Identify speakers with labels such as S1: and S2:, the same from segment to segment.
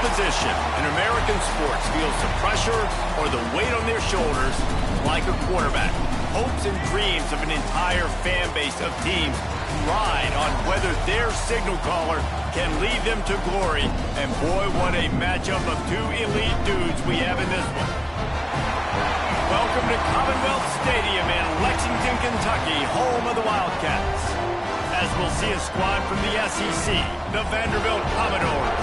S1: position in American sports feels the pressure or the weight on their shoulders like a quarterback. Hopes and dreams of an entire fan base of teams ride on whether their signal caller can lead them to glory. And boy, what a matchup of two elite dudes we have in this one. Welcome to Commonwealth Stadium in Lexington, Kentucky, home of the Wildcats. As we'll see a squad from the SEC, the Vanderbilt Commodores,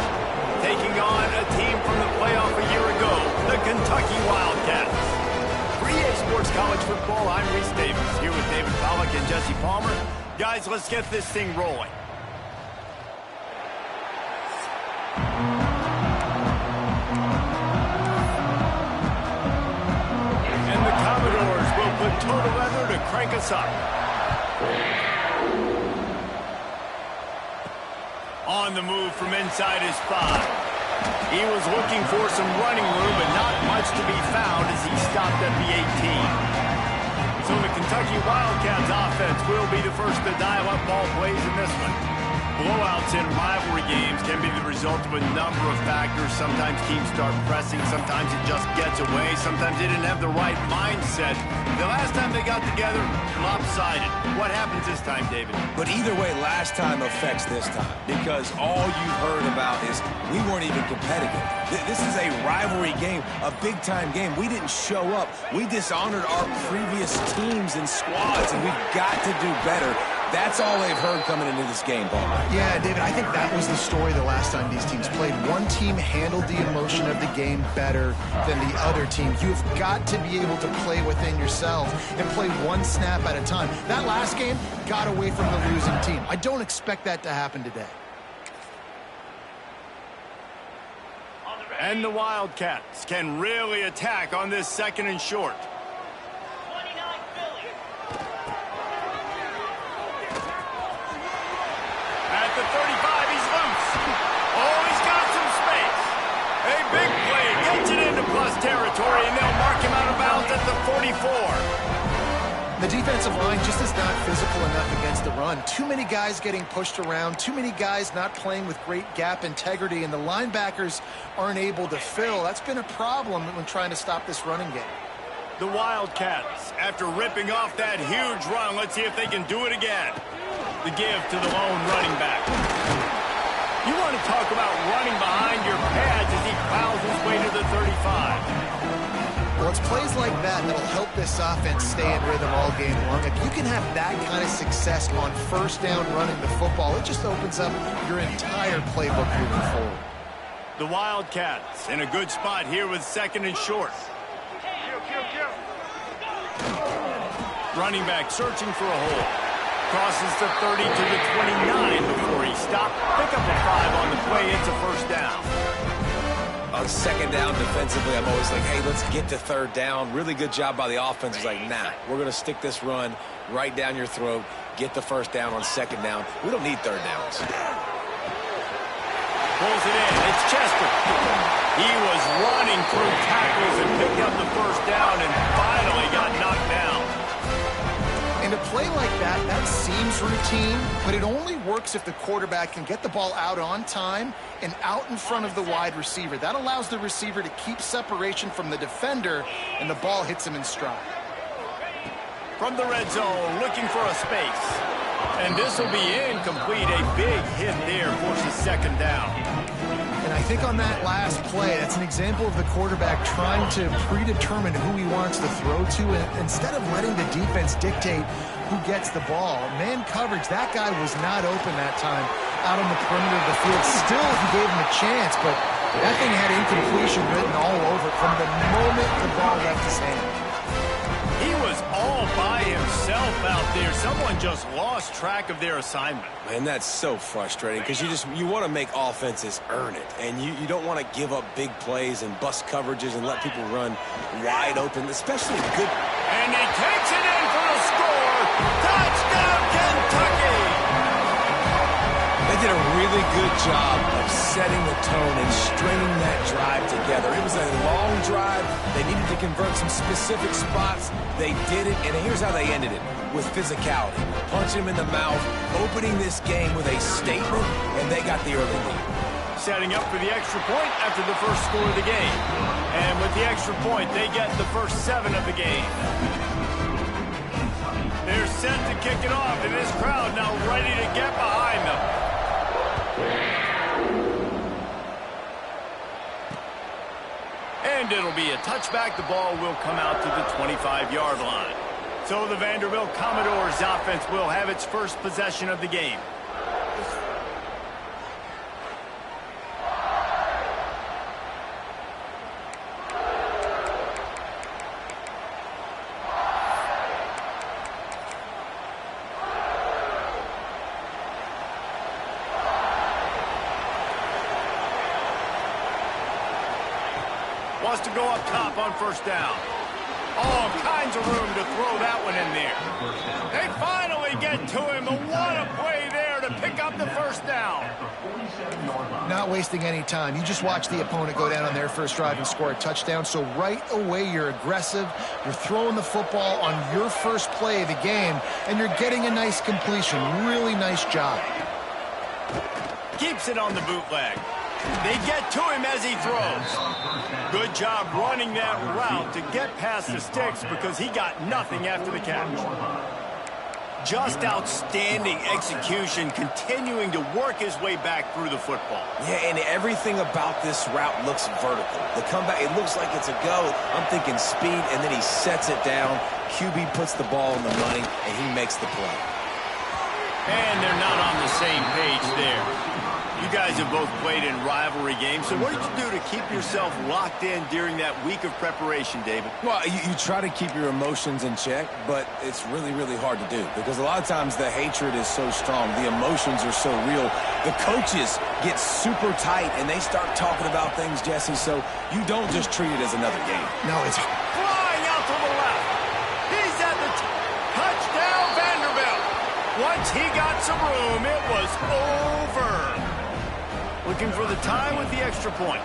S1: taking on a team from the playoff a year ago, the Kentucky Wildcats. For EA Sports College Football, I'm Reese Davis, here with David Pollack and Jesse Palmer. Guys, let's get this thing rolling. And the Commodores will put total weather to crank us up. On the move from inside his 5. He was looking for some running room, but not much to be found as he stopped at the 18. So the Kentucky Wildcats offense will be the first to dial up ball plays in this one. Blowouts in rivalry games can be the result of a number of factors. Sometimes teams start pressing, sometimes it just gets away, sometimes they didn't have the right mindset. The last time they got together, lopsided. What happens this time, David?
S2: But either way, last time affects this time, because all you've heard about is we weren't even competitive. This is a rivalry game, a big-time game. We didn't show up. We dishonored our previous teams and squads, and we've got to do better. That's all they've heard coming into this game, Paul.
S3: Yeah, David, I think that was the story the last time these teams played. One team handled the emotion of the game better than the other team. You've got to be able to play within yourself and play one snap at a time. That last game got away from the losing team. I don't expect that to happen today.
S1: And the Wildcats can really attack on this second and short. At the 35, he's loose. Oh, he's got some space. A big play gets it into plus territory, and they'll mark him out of bounds at the 44.
S3: The defensive line just is not physical enough against the run. Too many guys getting pushed around, too many guys not playing with great gap integrity, and the linebackers aren't able to fill. That's been a problem when trying to stop this running game.
S1: The Wildcats, after ripping off that huge run, let's see if they can do it again. The give to the lone running back. You want to talk about running behind your pads as he plows his way to the 35.
S3: Well, it's plays like that that'll help this offense stay in rhythm all game long. If you can have that kind of success on first down running the football, it just opens up your entire playbook moving forward.
S1: The Wildcats in a good spot here with second and short. Running back searching for a hole. Crosses the 30 to the 29 before he stopped. Pick up a 5 on the play. It's a first down.
S2: On second down defensively, I'm always like, hey, let's get to third down. Really good job by the offense. It's like, nah, we're going to stick this run right down your throat, get the first down on second down. We don't need third downs.
S1: Pulls it in. It's Chester. He was running through tackles and picked up the first down and finally got knocked down.
S3: And a play like that, that seems routine, but it only works if the quarterback can get the ball out on time and out in front of the wide receiver. That allows the receiver to keep separation from the defender, and the ball hits him in stride.
S1: From the red zone, looking for a space. And this will be incomplete. A big hit there forces second down.
S3: And I think on that last play, that's an example of the quarterback trying to predetermine who he wants to throw to, and instead of letting the defense dictate who gets the ball. Man coverage, that guy was not open that time out on the perimeter of the field. Still, he gave him a chance, but that thing had incompletion written all over it from the moment the ball left his hand.
S1: He was all by himself out there. Someone just lost track of their assignment.
S2: Man, that's so frustrating because you want to make offenses earn it, and you don't want to give up big plays and bust coverages and let people run wide open, especially good.
S1: And he takes it in for a score. Touchdown, Kentucky!
S2: They did a really good job of setting the tone and stringing that drive together. It was a long drive. They needed to convert some specific spots. They did it, and here's how they ended it, with physicality. Punch him in the mouth, opening this game with a statement, and they got the early lead.
S1: setting up for the extra point after the first score of the game. And with the extra point, they get the first 7 of the game. They're set to kick it off, and this crowd now ready to get behind them. And it'll be a touchback. The ball will come out to the 25-yard line. So the Vanderbilt Commodores offense will have its first possession of the game. Wants to go up top on first down. All kinds of room to throw that one in there. They finally get to him, but what a play there to pick up the first down.
S3: Not wasting any time. You just watch the opponent go down on their first drive and score a touchdown. So right away, you're aggressive. You're throwing the football on your first play of the game, and you're getting a nice completion. Really nice job.
S1: Keeps it on the bootleg. They get to him as he throws. Good job running that route to get past the sticks because he got nothing after the catch. Just outstanding execution, continuing to work his way back through the football.
S2: Yeah, and everything about this route looks vertical. The comeback, it looks like it's a go. I'm thinking speed, and then he sets it down. QB puts the ball in the money, and he makes the play.
S1: And they're not on the same page there. You guys have both played in rivalry games, so what did you do to keep yourself locked in during that week of preparation, David?
S2: Well, you try to keep your emotions in check, but it's really, really hard to do because a lot of times the hatred is so strong. The emotions are so real. The coaches get super tight, and they start talking about things, Jesse, so you don't just treat it as another game.
S3: No, it's
S1: flying out to the left. He's at the touchdown, Vanderbilt. Once he got some room, it was over. Looking for the tie with the extra point.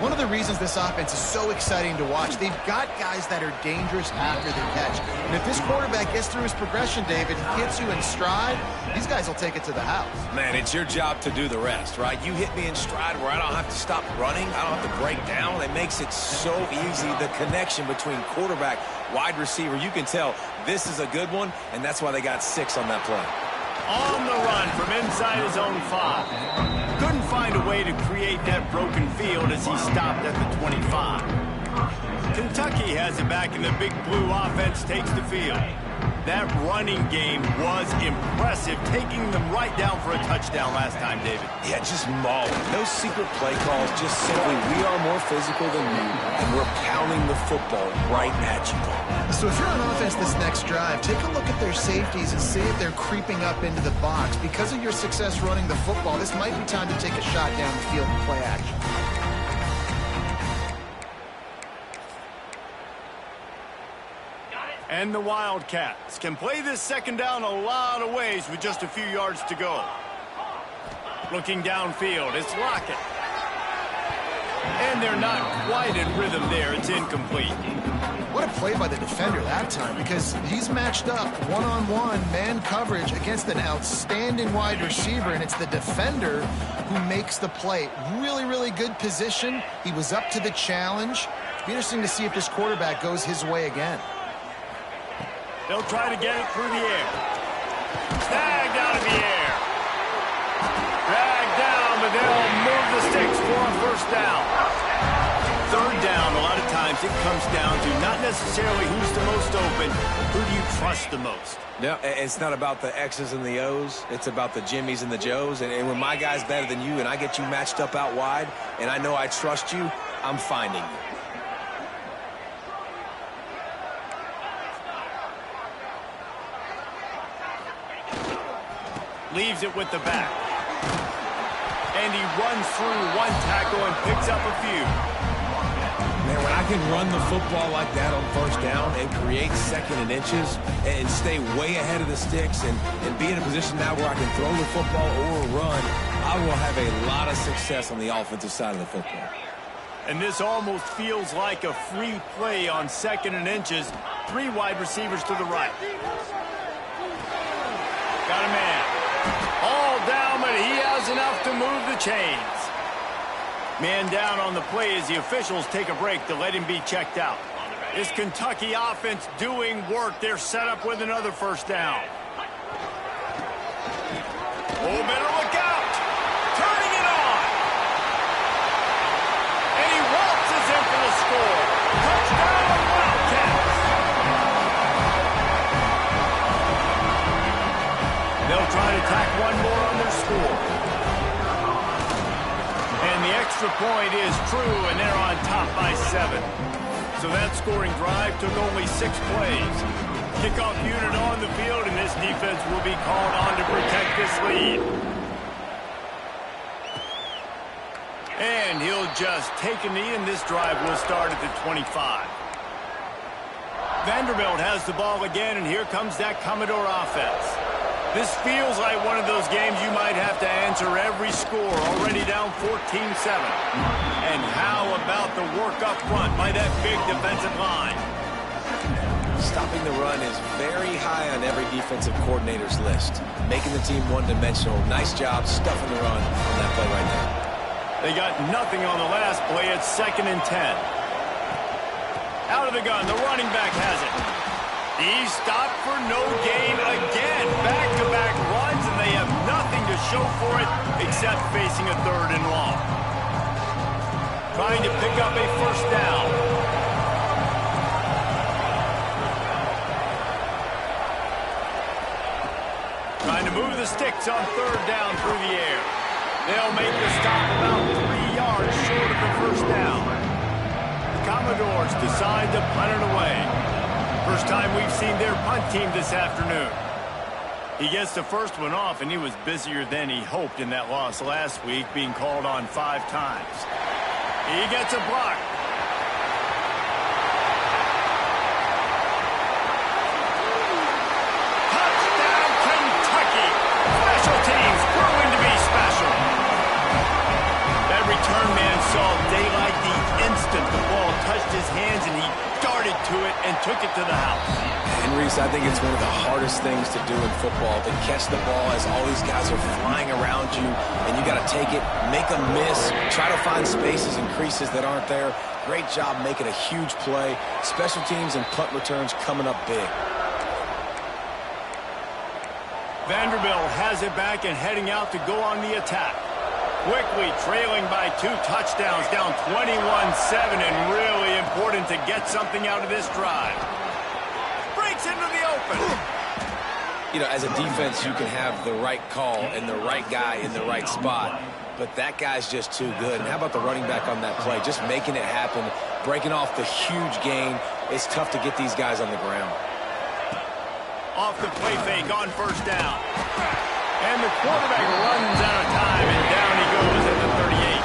S3: one of the reasons this offense is so exciting to watch. They've got guys that are dangerous after the catch. And if this quarterback gets through his progression, David, he hits you in stride, these guys will take it to the house.
S2: Man, it's your job to do the rest, right? You hit me in stride where I don't have to stop running. I don't have to break down. It makes it so easy. The connection between quarterback, wide receiver, you can tell this is a good one, and that's why they got 6 on that play.
S1: On the run from inside his own 5. Couldn't find a way to create that broken field as he stopped at the 25. Kentucky has it back, and the Big Blue offense takes the field. That running game was impressive, taking them right down for a touchdown last time, David.
S2: Yeah, just mauling. No secret play calls, just simply we are more physical than you, and we're pounding the football right at you.
S3: So if you're on offense this next drive, take a look at their safeties and see if they're creeping up into the box. Because of your success running the football, this might be time to take a shot down the field and play action.
S1: And the Wildcats can play this second down a lot of ways with just a few yards to go. Looking downfield, it's Lockett. And they're not quite in rhythm there. It's incomplete.
S3: What a play by the defender that time, because he's matched up one-on-one man coverage against an outstanding wide receiver, and it's the defender who makes the play. Really, really good position. He was up to the challenge. It'll be interesting to see if this quarterback goes his way again.
S1: They'll try to get it through the air. Snagged out of the air. Dragged down, but they'll move the sticks for a first down. Third down, a lot of times it comes down to not necessarily who's the most open, who do you trust the most?
S2: Yeah, it's not about the X's and the O's. It's about the Jimmies and the Joes. And when my guy's better than you and I get you matched up out wide and I know I trust you, I'm finding you.
S1: Leaves it with the back. And he runs through one tackle and picks up a few.
S2: Man, when I can run the football like that on first down and create second and inches and stay way ahead of the sticks and be in a position now where I can throw the football or run, I will have a lot of success on the offensive side of the football.
S1: And this almost feels like a free play on second and inches. 3 wide receivers to the right. Got a man. All down, but he has was enough to move the chains. Man down on the play as the officials take a break to let him be checked out. This Kentucky offense doing work. They're set up with another first down. Oh, better look out. Turning it on. And he waltzes in for the score. Touchdown, Wildcats. They'll try to tack one more on their score. And the extra point is true, and they're on top by 7. So that scoring drive took only 6 plays. Kickoff unit on the field, and this defense will be called on to protect this lead. And he'll just take a knee, and this drive will start at the 25. Vanderbilt has the ball again, and here comes that Commodore offense. This feels like one of those games you might have to answer every score, already down 14-7. And how about the work up front by that big defensive line?
S2: Stopping the run is very high on every defensive coordinator's list. Making the team one-dimensional. Nice job stuffing the run on that play right there.
S1: They got nothing on the last play. It's 2nd and 10. Out of the gun, the running back has it. He stopped for no gain again. Back-to-back runs, and they have nothing to show for it except facing a 3rd and long. Trying to pick up a first down. Trying to move the sticks on 3rd down through the air. They'll make the stop about 3 yards short of the first down. The Commodores decide to punt it away. First time we've seen their punt team this afternoon. He gets the first one off, and he was busier than he hoped in that loss last week, being called on 5 times. He gets a block. Touchdown, Kentucky. Special teams proving to be special. That return man saw daylight the instant the ball touched his hands, and he darted to it and took it to the house.
S2: And Reese, I think it's one of the hardest things to do in football, to catch the ball as all these guys are flying around you, and you got to take it, make a miss, try to find spaces and creases that aren't there. Great job making a huge play. Special teams and punt returns coming up big.
S1: Vanderbilt has it back and heading out to go on the attack. Quickly trailing by 2 touchdowns, down 21-7, and really important to get something out of this drive. Breaks into the open.
S2: You know, as a defense, you can have the right call and the right guy in the right spot, but that guy's just too good. And how about the running back on that play? Just making it happen, breaking off the huge gain. It's tough to get these guys on the ground.
S1: Off the play fake on first down. And the quarterback runs out of time, and down he goes at the 38.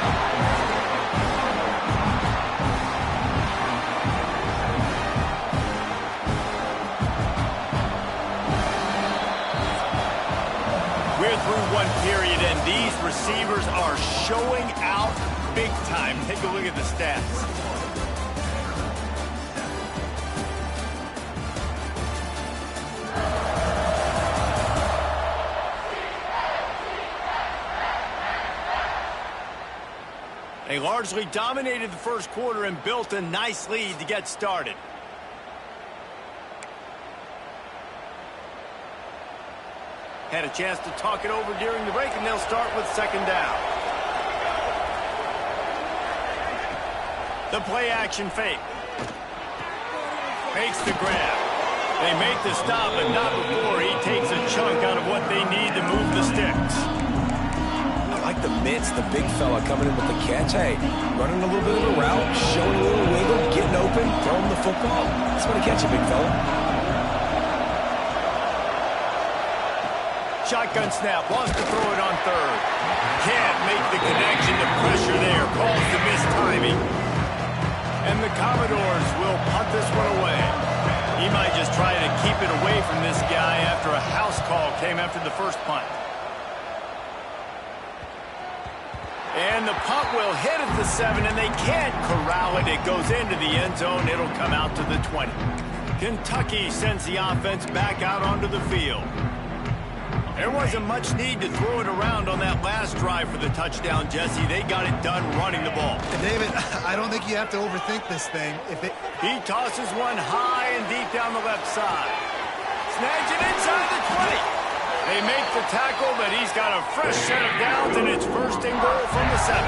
S1: We're through one period, and these receivers are showing out big time. Take a look at the stats. They largely dominated the first quarter and built a nice lead to get started. Had a chance to talk it over during the break, and they'll start with 2nd down. The play action fake. Makes the grab. They make the stop, but not before he takes a chunk out of what they need to move the sticks.
S2: I like the mitts, the big fella coming in with the catch. Hey, running a little bit of a route, showing a little wiggle, getting open, throwing the football. That's what to catch you, big fella.
S1: Shotgun snap, wants to throw it on 3rd. Can't make the connection. The pressure there calls the missed timing. And the Commodores will punt this one away. He might just try to keep it away from this guy after a house call came after the first punt. And the punt will hit at the 7, and they can't corral it. It goes into the end zone. It'll come out to the 20. Kentucky sends the offense back out onto the field. There wasn't much need to throw it around on that last drive for the touchdown, Jesse. They got it done running the ball.
S3: And David, I don't think you have to overthink this thing.
S1: He tosses one high and deep down the left side. Snags it inside the 20. They make the tackle, but he's got a fresh set of downs, and it's first and goal from the 7.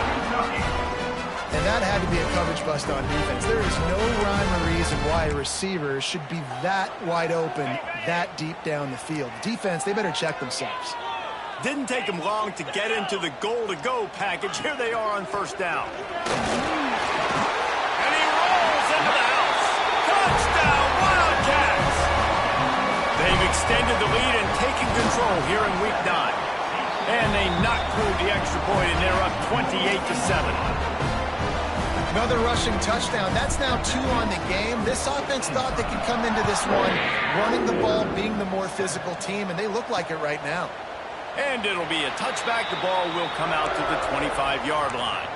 S3: And that had to be a coverage bust on defense. There is no rhyme or reason why a receiver should be that wide open, that deep down the field. Defense, they better check themselves.
S1: Didn't take them long to get into the goal-to-go package. Here they are on first down. And he rolls into the house. Touchdown, Wildcats! They've extended the lead and taken control here in Week 9. And they knocked through the extra point, and they're up 28-7.
S3: Another rushing touchdown. That's now 2 on the game. This offense thought they could come into this one running the ball, being the more physical team, and they look like it right now.
S1: And it'll be a touchback. The ball will come out to the 25-yard line.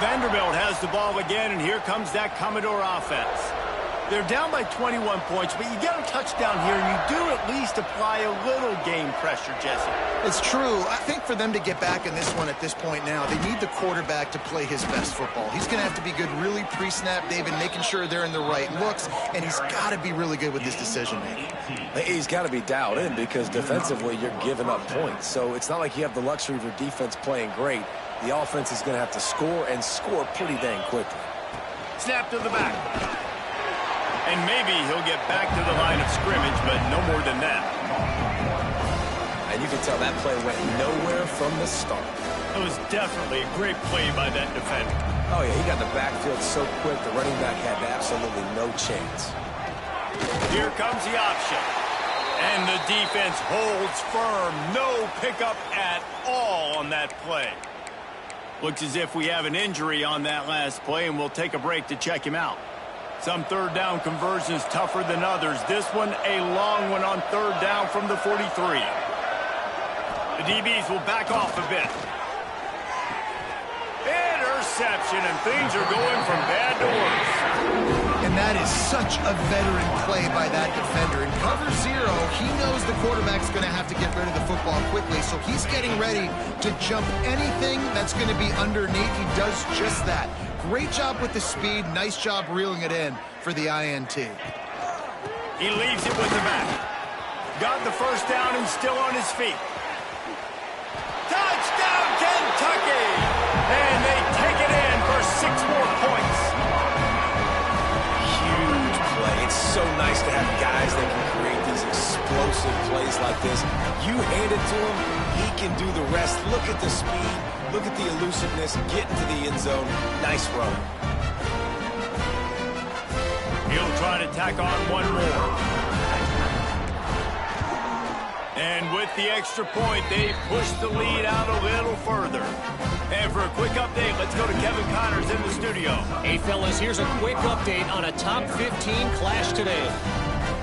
S1: Vanderbilt has the ball again, and here comes that Commodore offense. They're down by 21 points, but you get a touchdown here, and you do at least apply a little game pressure, Jesse.
S3: It's true. I think for them to get back in this one at this point now, they need the quarterback to play his best football. He's going to have to be good really pre-snap, David, making sure they're in the right looks, and he's got to be really good with his decision-making.
S2: He's got to be dialed in because defensively you're giving up points. So it's not like you have the luxury of your defense playing great. The offense is going to have to score and score pretty dang quickly.
S1: Snap to the back. And maybe he'll get back to the line of scrimmage, but no more than that.
S2: And you can tell that play went nowhere from the start.
S1: It was definitely a great play by that defender.
S2: Oh, yeah, he got the backfield so quick, the running back had absolutely no chance.
S1: Here comes the option. And the defense holds firm. No pickup at all on that play. Looks as if we have an injury on that last play, and we'll take a break to check him out. Some third down conversions tougher than others. This one a long one on third down from the 43. The DBs will back off a bit. Interception, and things are going from bad to worse.
S3: And that is such a veteran play by that defender. In cover 0, he knows the quarterback's going to have to get rid of the football quickly, so he's getting ready to jump anything that's going to be underneath. He does just that. Great job with the speed. Nice job reeling it in for the INT.
S1: He leaves it with the back. Got the first down and still on his feet. Touchdown, Kentucky! And they take it in for 6 more points.
S2: Huge play. It's so nice to have guys that can create these explosive plays like this. You hand it to him, he can do the rest. Look at the speed. Look at the elusiveness, get into the end zone. Nice run.
S1: He'll try to tack on one more. And with the extra point, they push the lead out a little further. And for a quick update, let's go to Kevin Connors in the studio.
S4: Hey, fellas, here's a quick update on a top 15 clash today.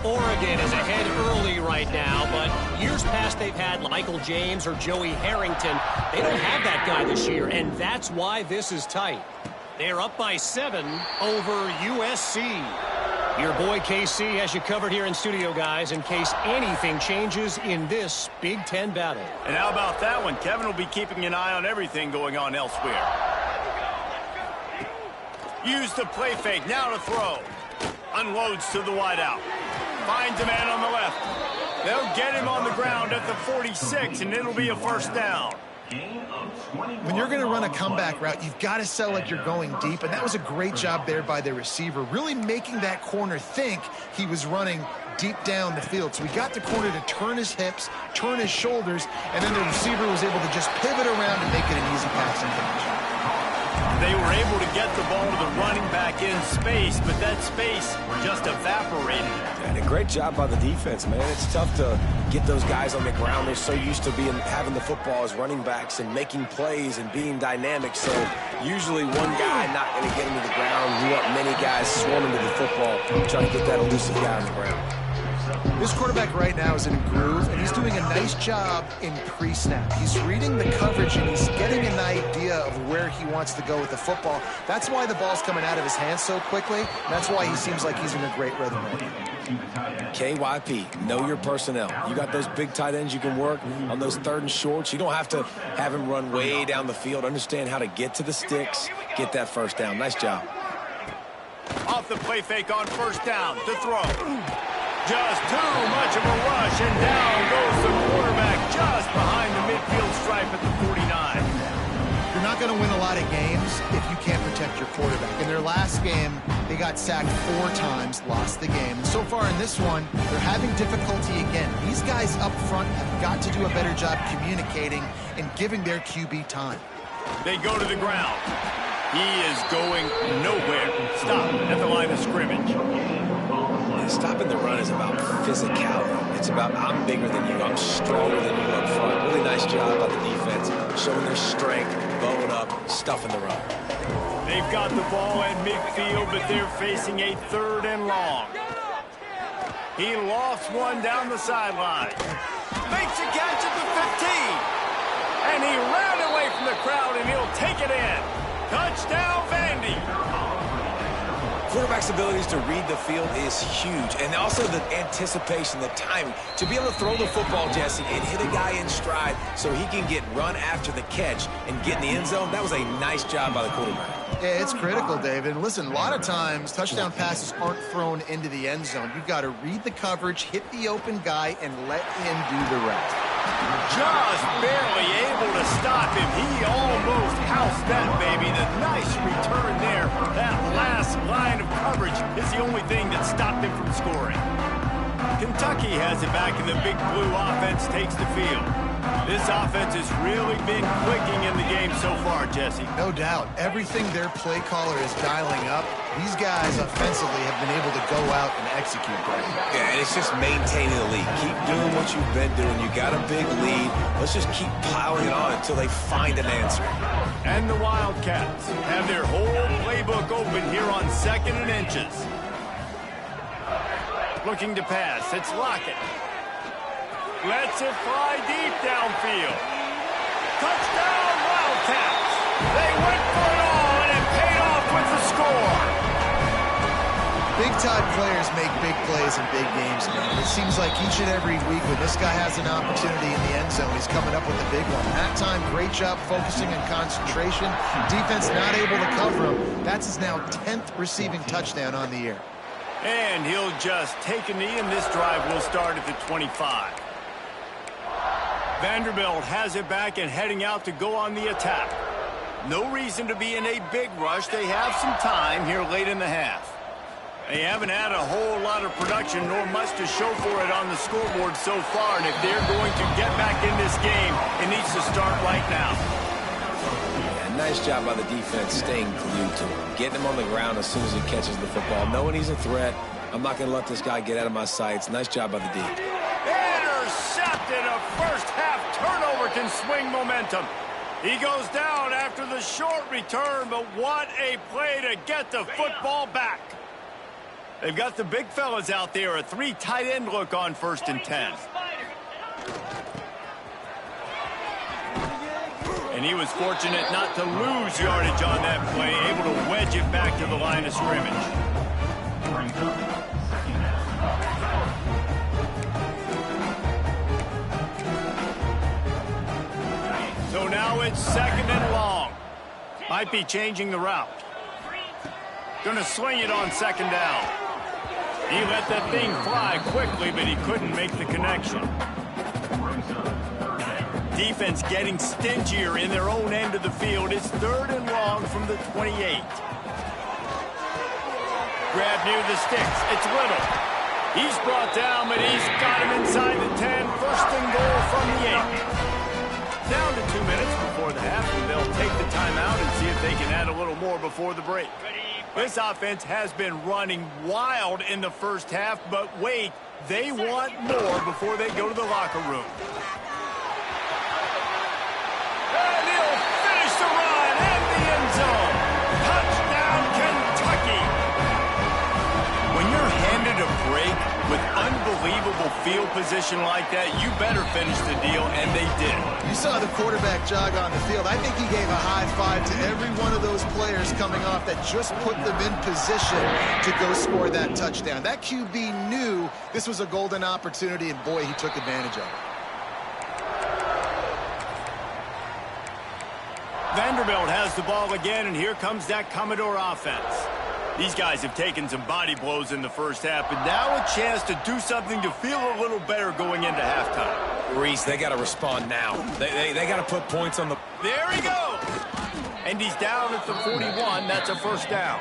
S4: Oregon is ahead early right now, but years past they've had Michael James or Joey Harrington. They don't have that guy this year, and that's why this is tight. They're up by 7 over USC. Your boy KC has you covered here in studio, guys, in case anything changes in this Big Ten battle.
S1: And how about that one? Kevin will be keeping an eye on everything going on elsewhere. Use the play fake, now to throw. Unloads to the wideout. Finds a man on the left. They'll get him on the ground at the 46, and it'll be a first down.
S3: When you're going to run a comeback route, you've got to sell like you're going deep, and that was a great job there by the receiver, really making that corner think he was running deep down the field. So he got the corner to turn his hips, turn his shoulders, and then the receiver was able to just pivot around and make it an easy passing catch.
S1: They were able to get the ball to the running back in space, but that space just evaporated.
S2: And a great job by the defense, man. It's tough to get those guys on the ground. They're so used to having the football as running backs and making plays and being dynamic. So usually one guy not going to get him to the ground. You want many guys swarming to the football, trying to get that elusive guy on the ground.
S3: This quarterback right now is in a groove, and he's doing a nice job in pre-snap. He's reading the coverage, and he's getting an idea of where he wants to go with the football. That's why the ball's coming out of his hands so quickly, and that's why he seems like he's in a great rhythm right now.
S2: KYP, know your personnel. You got those big tight ends you can work on those 3rd and shorts. You don't have to have him run way down the field. Understand how to get to the sticks, get that first down. Nice job.
S1: Off the play fake on first down to throw. Just too much of a rush, and down goes the quarterback just behind the midfield stripe at the 49.
S3: You're not going to win a lot of games if you can't protect your quarterback. In their last game, they got sacked 4 times, lost the game. And so far in this one, they're having difficulty again. These guys up front have got to do a better job communicating and giving their QB time.
S1: They go to the ground. He is going nowhere. Stop at the line of scrimmage.
S2: Stopping the run is about physicality. It's about I'm bigger than you, I'm stronger than you up front. Really nice job by the defense, showing their strength, bowing up, stuffing the run.
S1: They've got the ball at midfield, but they're facing a 3rd and long. He lofts one down the sideline. Makes a catch at the 15. And he ran away from the crowd, and he'll take it in. Touchdown, Vandy.
S2: Quarterback's abilities to read the field is huge, and also the anticipation, the timing. To be able to throw the football, Jesse, and hit a guy in stride so he can get run after the catch and get in the end zone, that was a nice job by the quarterback.
S3: Yeah, it's critical, David. And listen, a lot of times touchdown passes aren't thrown into the end zone. You've got to read the coverage, hit the open guy, and let him do the rest.
S1: Just barely able to stop him. He almost housed that baby. The nice return there. That last line of coverage is the only thing that stopped him from scoring. Kentucky has it back, and the Big Blue offense takes the field. This offense has really been clicking in the game so far, Jesse.
S3: No doubt. Everything their play caller is dialing up, these guys offensively have been able to go out and execute that.
S2: Yeah, and it's just maintaining the lead. Keep doing what you've been doing. You got a big lead. Let's just keep piling it on until they find an answer.
S1: And the Wildcats have their whole playbook open here on 2nd and inches. Looking to pass. It's Lockett. Lets it fly deep downfield. Touchdown, Wildcats. They went for it all, and it paid off with the score.
S3: Big-time players make big plays in big games, man. It seems like each and every week when this guy has an opportunity in the end zone, he's coming up with a big one. That time, great job focusing on concentration. Defense not able to cover him. That's his now 10th receiving touchdown on the year.
S1: And he'll just take a knee, and this drive will start at the 25. Vanderbilt has it back and heading out to go on the attack. No reason to be in a big rush. They have some time here late in the half. They haven't had a whole lot of production nor much to show for it on the scoreboard so far, and if they're going to get back in this game, it needs to start right now.
S2: Yeah, nice job by the defense staying glued to him, getting him on the ground as soon as he catches the football, knowing he's a threat. I'm not going to let this guy get out of my sights. Nice job by the D.
S1: Intercepted. A first-half turnover can swing momentum. He goes down after the short return, but what a play to get the football back. They've got the big fellas out there, a 3 tight end look on 1st and 10. And he was fortunate not to lose yardage on that play, able to wedge it back to the line of scrimmage. So now it's 2nd and long. Might be changing the route. Gonna swing it on 2nd down. He let that thing fly quickly, but he couldn't make the connection. Defense getting stingier in their own end of the field. It's 3rd and long from the 28. Grab near the sticks. It's Little. He's brought down, but he's got him inside the 10. 1st and goal from the 8. Down to 2 minutes before the half, and they'll take the timeout and see if they can add a little more before the break. This offense has been running wild in the first half, but wait, they want more before they go to the locker room. And he'll finish the run and the end zone. Touchdown, Kentucky. When you're handed a break with unbelievable field position like that, you better finish the deal, and they did.
S3: You saw the quarterback jog on the field. I think he gave a high five to every one of those players coming off that just put them in position to go score that touchdown. That QB knew this was a golden opportunity, and boy, he took advantage of it.
S1: Vanderbilt has the ball again, and here comes that Commodore offense. These guys have taken some body blows in the first half, but now a chance to do something to feel a little better going into halftime.
S2: Reese, they got to respond now. They got to put points on the...
S1: There he goes! And he's down at the 41. That's a first down.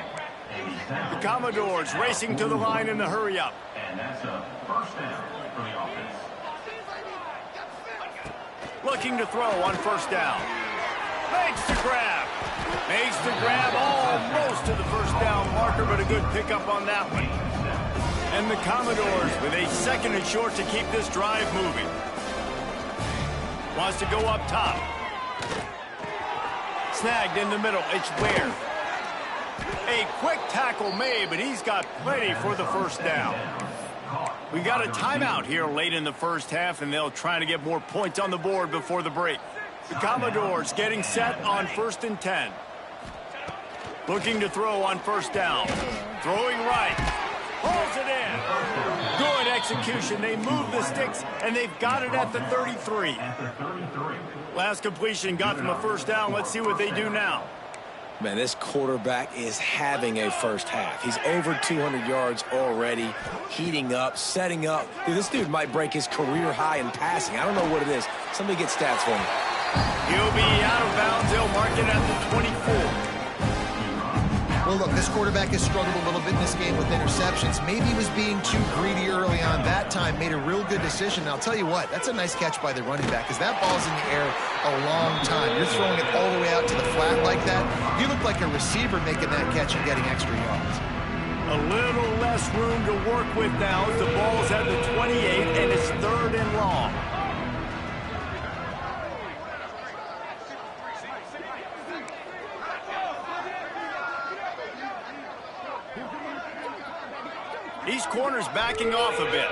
S1: The Commodores racing to the line in the hurry-up.
S5: And that's a first down for the offense.
S1: Looking to throw on first down. Makes the grab. Makes the grab almost to the first down marker, but a good pickup on that one. And the Commodores with a second and short to keep this drive moving. Wants to go up top. Snagged in the middle. It's Ware. A quick tackle made, but he's got plenty for the first down. We got a timeout here late in the first half, and they'll try to get more points on the board before the break. The Commodores getting set on 1st and 10. Looking to throw on first down. Throwing right. Pulls it in. Good execution. They move the sticks, and they've got it at the 33. Last completion got them a first down. Let's see what they do now.
S2: Man, this quarterback is having a first half. He's over 200 yards already, heating up, setting up. Dude, this dude might break his career high in passing. I don't know what it is. Somebody get stats for me.
S1: He'll be out of bounds. They'll mark it at the 24.
S3: Well, look, this quarterback has struggled a little bit in this game with interceptions. Maybe he was being too greedy early on. That time made a real good decision. And I'll tell you what, that's a nice catch by the running back, because that ball's in the air a long time. You're throwing it all the way out to the flat like that. You look like a receiver making that catch and getting extra yards.
S1: A little less room to work with now as the ball's at the 28, and it's 3rd and long. These corners backing off a bit.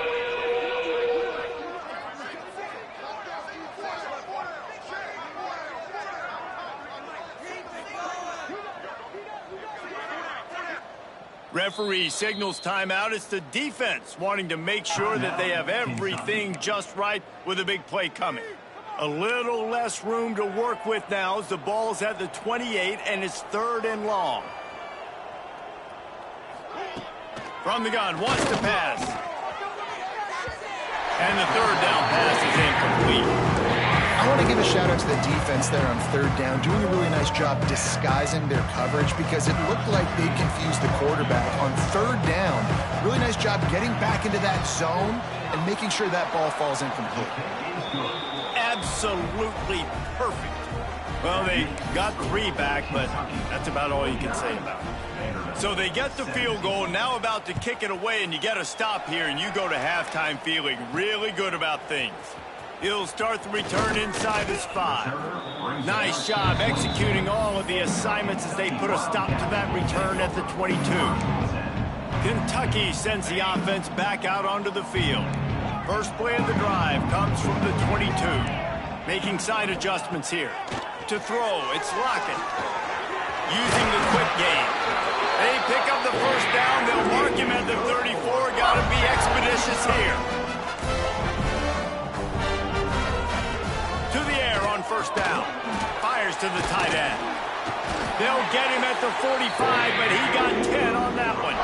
S1: Referee signals timeout. It's the defense wanting to make sure that they have everything just right with a big play coming. A little less room to work with now as the ball's at the 28 and it's 3rd and long. From the gun, wants to pass. And the 3rd down pass is incomplete.
S3: I want to give a shout out to the defense there on 3rd down, doing a really nice job disguising their coverage, because it looked like they confused the quarterback on 3rd down. Really nice job getting back into that zone and making sure that ball falls incomplete.
S1: Absolutely perfect. Well, they got 3 back, but that's about all you can say about it. So they get the field goal, now about to kick it away, and you get a stop here, and you go to halftime feeling really good about things. He'll start the return inside his 5. Nice job executing all of the assignments as they put a stop to that return at the 22. Kentucky sends the offense back out onto the field. First play of the drive comes from the 22. Making side adjustments here. To throw, it's Lockett. Using the quick game. They pick up the first down. They'll mark him at the 34. Got to be expeditious here. To the air on first down. Fires to the tight end. They'll get him at the 45, but he got 10 on that one.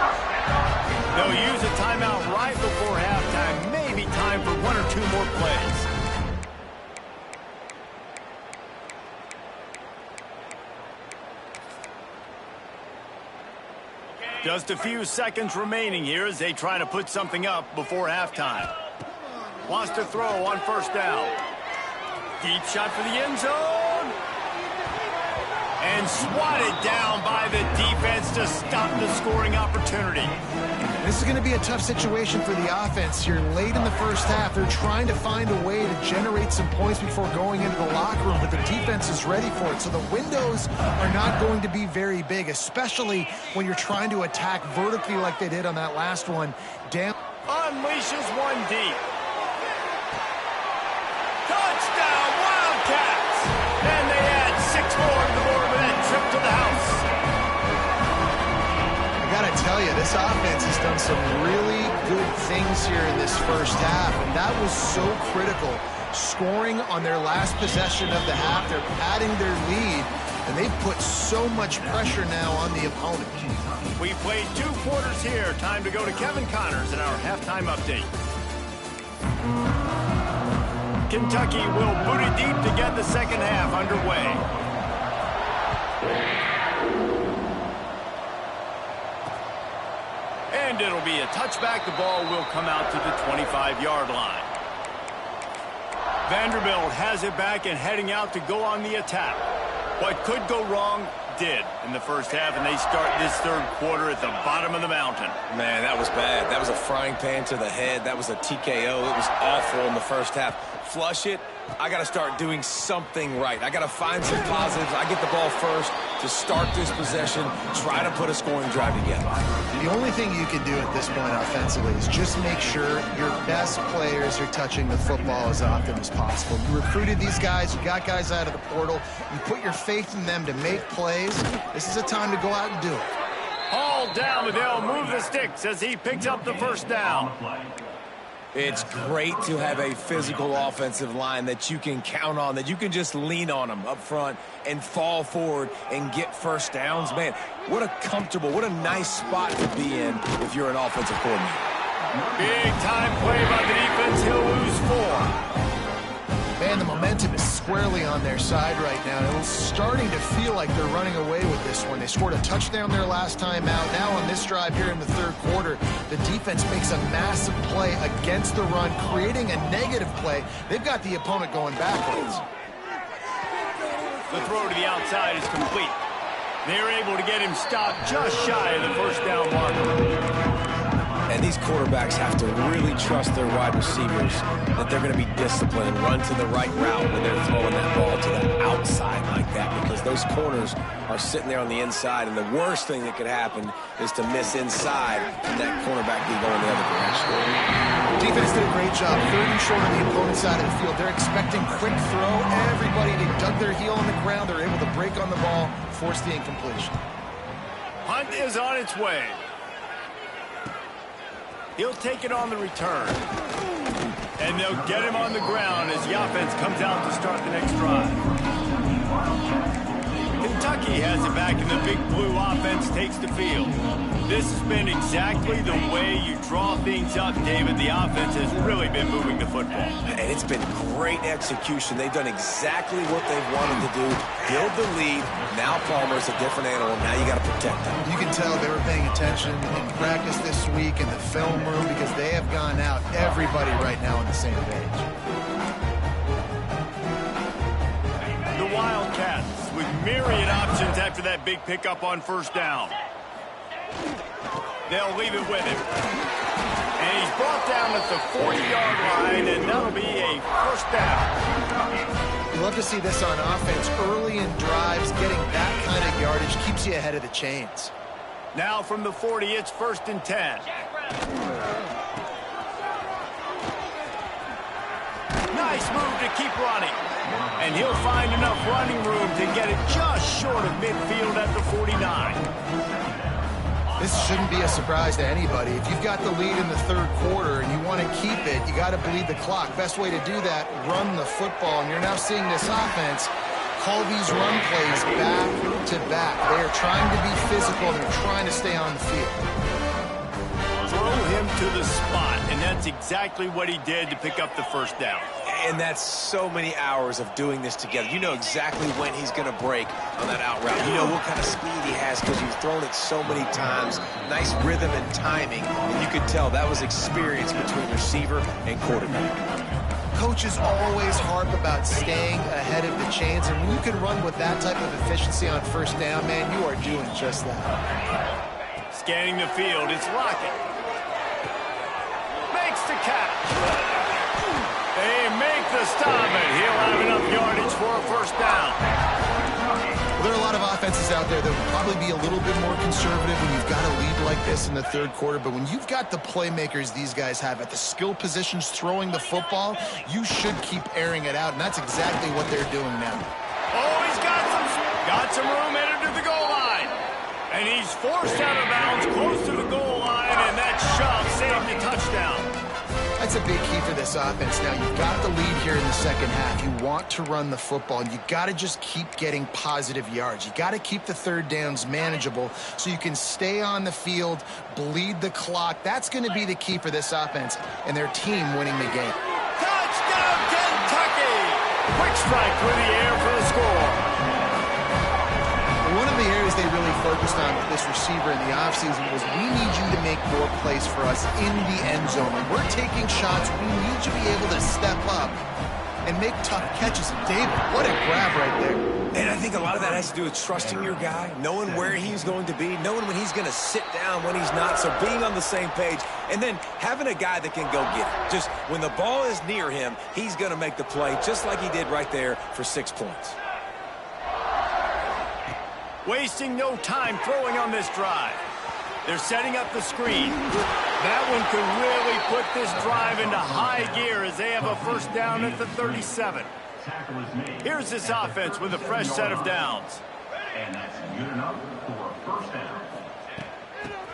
S1: They'll use a timeout right before halftime. Maybe time for 1 or 2 more plays. Just a few seconds remaining here as they try to put something up before halftime. Wants to throw on first down. Deep shot for the end zone. And swatted down by the defense to stop the scoring opportunity.
S3: This is going to be a tough situation for the offense here late in the first half. They're trying to find a way to generate some points before going into the locker room, but the defense is ready for it. So the windows are not going to be very big, especially when you're trying to attack vertically like they did on that last one. Unleashes
S1: one deep. Touchdown, Wildcats! And they add 6 more to the board with that trip to the house.
S3: I gotta tell you, this offense has done some really good things here in this first half, and that was so critical. Scoring on their last possession of the half, they're padding their lead, and they've put so much pressure now on the opponent.
S1: We played 2 quarters here. Time to go to Kevin Connors in our halftime update. Kentucky will boot it deep to get the second half underway. And it'll be a touchback. The ball will come out to the 25-yard line. Vanderbilt has it back and heading out to go on the attack. What could go wrong did in the first half, and they start this third quarter at the bottom of the mountain.
S2: Man, that was bad. That was a frying pan to the head. That was a TKO. It was awful in the first half. Flush it. I got to start doing something right. I got to find some positives. I get the ball first to start this possession, try to put a scoring drive together.
S3: The only thing you can do at this point offensively is just make sure your best players are touching the football as often as possible. You recruited these guys. You got guys out of the portal. You put your faith in them to make plays. This is a time to go out and do it.
S1: Hauled down, but they'll move the sticks as he picks up the first down.
S2: It's great to have a physical offensive line that you can count on, that you can just lean on them up front and fall forward and get first downs. Man, what a comfortable, what a nice spot to be in if you're an offensive coordinator.
S1: Big time play by the defense. He'll lose 4.
S3: Man, the momentum is squarely on their side right now. It was starting to feel like they're running away with this one. They scored a touchdown their last time out. Now on this drive here in the third quarter, the defense makes a massive play against the run, creating a negative play. They've got the opponent going backwards.
S1: The throw to the outside is complete. They're able to get him stopped just shy of the first down marker.
S2: And these quarterbacks have to really trust their wide receivers that they're going to be disciplined and run to the right route when they're throwing that ball to the outside like that, because those corners are sitting there on the inside, and the worst thing that could happen is to miss inside and that cornerback be going the other direction.
S3: Defense did a great job. 3rd and short on the opponent's side of the field. They're expecting quick throw. Everybody, they dug their heel on the ground. They're able to break on the ball, force the incompletion.
S1: Hunt is on its way. He'll take it on the return. And they'll get him on the ground as the offense comes out to start the next drive. Kentucky has it back, and the big blue offense takes the field. This has been exactly the way you draw things up, David. The offense has really been moving the football.
S2: And it's been great execution. They've done exactly what they've wanted to do. Build the lead. Now Palmer's a different animal. Now you got to protect them.
S3: You can tell they were paying attention in practice this week in the film room, because they have gone out, everybody right now on the same page.
S1: The Wildcats with myriad options after that big pickup on first down. They'll leave it with him. And he's brought down at the 40-yard line, and that'll be a first down.
S3: You love to see this on offense. Early in drives, getting that kind of yardage keeps you ahead of the chains.
S1: Now from the 40, it's 1st and 10. Nice move to keep running. And he'll find enough running room to get it just short of midfield at the 49.
S3: This shouldn't be a surprise to anybody. If you've got the lead in the third quarter and you want to keep it, you got to bleed the clock. Best way to do that, run the football. And you're now seeing this offense call these run plays back to back. They are trying to be physical. They're trying to stay on the field.
S1: Throw him to the spot, and that's exactly what he did to pick up the first down.
S2: And that's so many hours of doing this together. You know exactly when he's going to break on that out route. You know what kind of speed he has because you've thrown it so many times. Nice rhythm and timing. And you could tell that was experience between receiver and quarterback.
S3: Coaches always harp about staying ahead of the chains, and when you can run with that type of efficiency on first down, man, you are doing just that.
S1: Scanning the field, it's Lockett. Makes the catch. They make the stop, and he'll have enough yardage for a first down.
S3: Well, there are a lot of offenses out there that will probably be a little bit more conservative when you've got a lead like this in the third quarter. But when you've got the playmakers these guys have at the skill positions throwing the football, you should keep airing it out. And that's exactly what they're doing now.
S1: Oh, he's got some room headed to the goal line. And he's forced out of bounds close to the goal line, and that shove saved the touchdown.
S3: That's a big key for this offense. Now, you've got the lead here in the second half. You want to run the football, and you got to just keep getting positive yards. You got to keep the third downs manageable so you can stay on the field, bleed the clock. That's going to be the key for this offense and their team winning the game.
S1: Touchdown, Kentucky! Quick strike through the air for the score.
S3: One of the areas they really focused on with this receiver in the offseason was, we need you to make more plays for us in the end zone. When we're taking shots, we need you to be able to step up and make tough catches. And David, what a grab right there.
S2: And I think a lot of that has to do with trusting your guy, knowing where he's going to be, knowing when he's going to sit down, when he's not, so being on the same page, and then having a guy that can go get it. Just when the ball is near him, he's going to make the play, just like he did right there for 6 points.
S1: Wasting no time throwing on this drive. They're setting up the screen. That one could really put this drive into high gear as they have a first down at the 37. Here's this offense with a fresh set of downs.
S5: And that's good enough for a first down.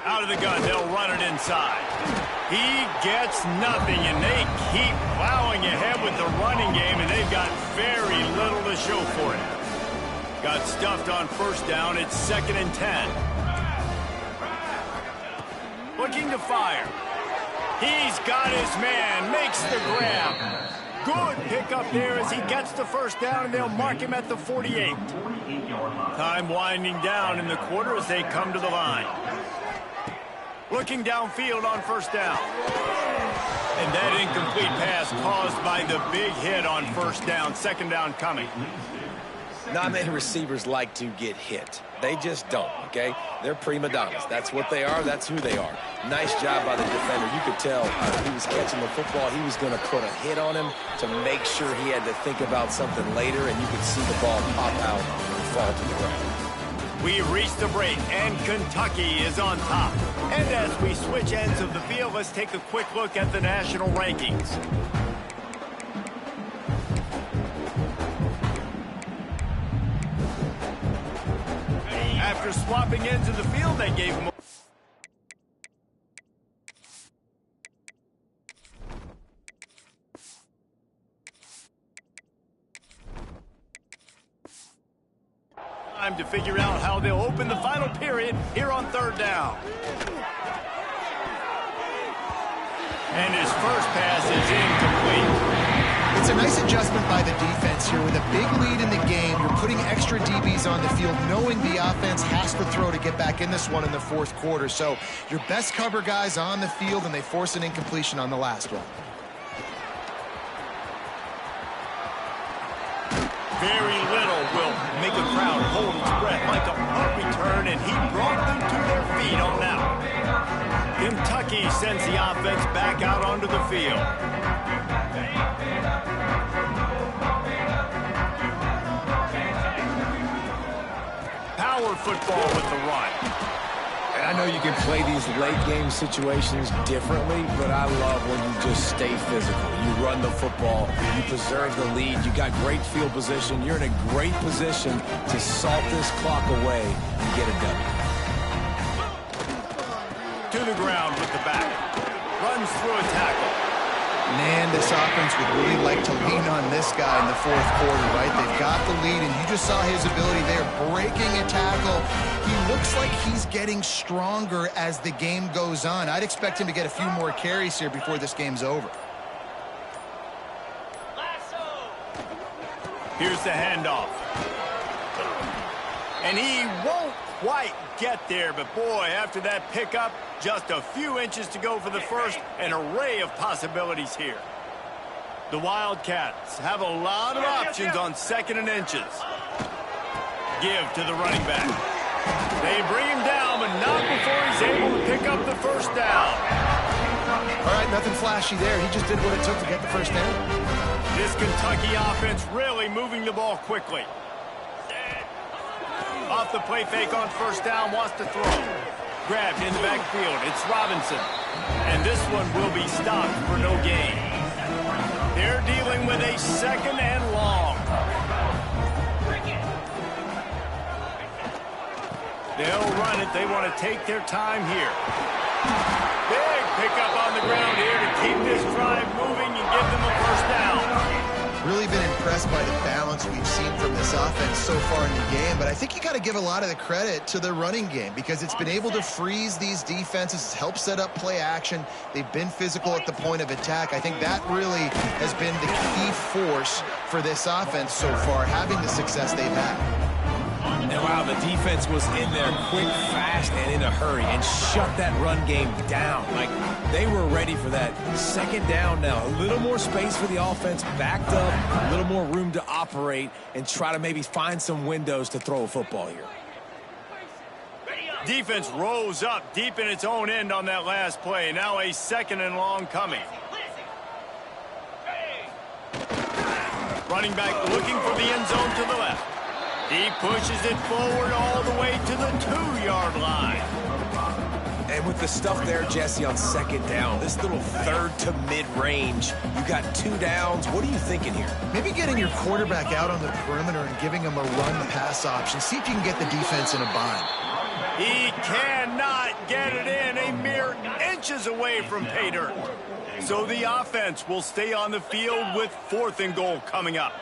S1: Out of the gun, they'll run it inside. He gets nothing, and they keep plowing ahead with the running game, and they've got very little to show for it. Got stuffed on first down. It's 2nd and 10. Looking to fire. He's got his man. Makes the grab. Good pickup there as he gets the first down, and they'll mark him at the 48. Time winding down in the quarter as they come to the line. Looking downfield on first down. And that incomplete pass caused by the big hit on first down. Second down coming.
S2: Not many receivers like to get hit. They just don't, okay? They're prima donnas. That's what they are. That's who they are. Nice job by the defender. You could tell he was catching the football. He was going to put a hit on him to make sure he had to think about something later, and you could see the ball pop out and fall to the ground.
S1: We've reached the break, and Kentucky is on top. And as we switch ends of the field, let's take a quick look at the national rankings. After swapping ends of the field, they gave him time to figure out how they'll open the final period here on third down. And his first pass is incomplete.
S3: It's a nice adjustment by the defense here. With a big lead in the game, you're putting extra DBs on the field, knowing the offense has to throw to get back in this one in the fourth quarter. So your best cover guys on the field, and they force an incompletion on the last one.
S1: Very little will make a crowd hold its breath like a punt return, and he brought them to their feet on that one. Kentucky sends the offense back out onto the field. Power football with the run.
S2: And I know you can play these late game situations differently, but I love when you just stay physical. You run the football, you preserve the lead, you got great field position, you're in a great position to salt this clock away and get it done.
S1: To the ground with the back. Runs through a tackle.
S3: Man, this offense would really like to lean on this guy in the fourth quarter, right? They've got the lead, and you just saw his ability there, breaking a tackle. He looks like he's getting stronger as the game goes on. I'd expect him to get a few more carries here before this game's over.
S1: Here's the handoff. And he won't quite get there, but boy, after that pickup, just a few inches to go for the first, an array of possibilities here. The Wildcats have a lot of options on 2nd and inches. Give to the running back. They bring him down, but not before he's able to pick up the first down.
S3: All right, nothing flashy there. He just did what it took to get the first down.
S1: This Kentucky offense really moving the ball quickly. Off the play fake on first down, wants to throw. Grabbed in the backfield. It's Robinson. And this one will be stopped for no gain. They're dealing with a second and long. They'll run it. They want to take their time here. Big pickup on the ground here to keep this drive moving and give them a first down.
S3: Really been impressed by the balance we've seen from this offense so far in the game, but I think you got to give a lot of the credit to the running game because it's been able to freeze these defenses, help set up play action. They've been physical at the point of attack. I think that really has been the key force for this offense so far, having the success they've had.
S2: And wow, the defense was in there quick, fast, and in a hurry and shut that run game down. Like, they were ready for that. Second down now. A little more space for the offense, backed up, a little more room to operate and try to maybe find some windows to throw a football here.
S1: Defense rose up deep in its own end on that last play. Now a second and long coming. Running back looking for the end zone to the left. He pushes it forward all the way to the 2-yard line.
S2: And with the stuff there, Jesse, on second down, this little third to mid-range, you got 2 downs. What are you thinking here?
S3: Maybe getting your quarterback out on the perimeter and giving him a run-pass option. See if you can get the defense in a bind.
S1: He cannot get it in, a mere inches away from pay dirt. So the offense will stay on the field with 4th and goal coming up.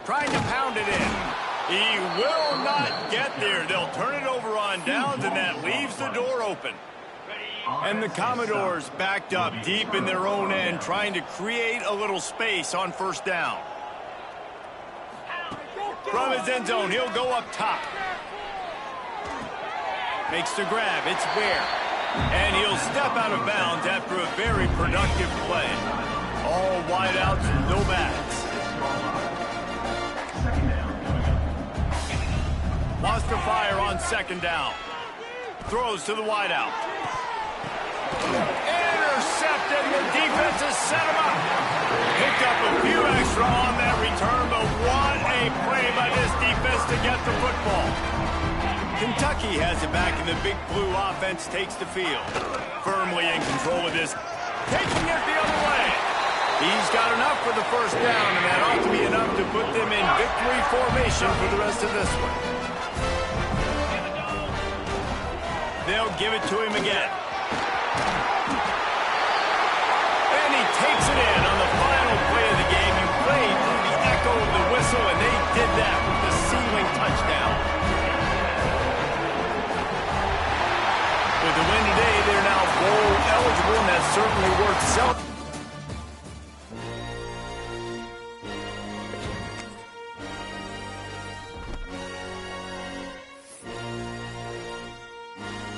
S1: Trying to pound it in. He will not get there. They'll turn it over on downs, and that leaves the door open. And the Commodores backed up deep in their own end, trying to create a little space on first down. From his end zone, he'll go up top. Makes the grab. It's Ware. And he'll step out of bounds after a very productive play. All wideouts, no backs. Lost to fire on second down. Throws to the wideout. Intercepted. The defense has set him up. Picked up a few extra on that return, but what a play by this defense to get the football. Kentucky has it back, and the Big Blue offense takes the field. Firmly in control of this. Taking it the other way. He's got enough for the first down, and that ought to be enough to put them in victory formation for the rest of this one. They'll give it to him again. And he takes it in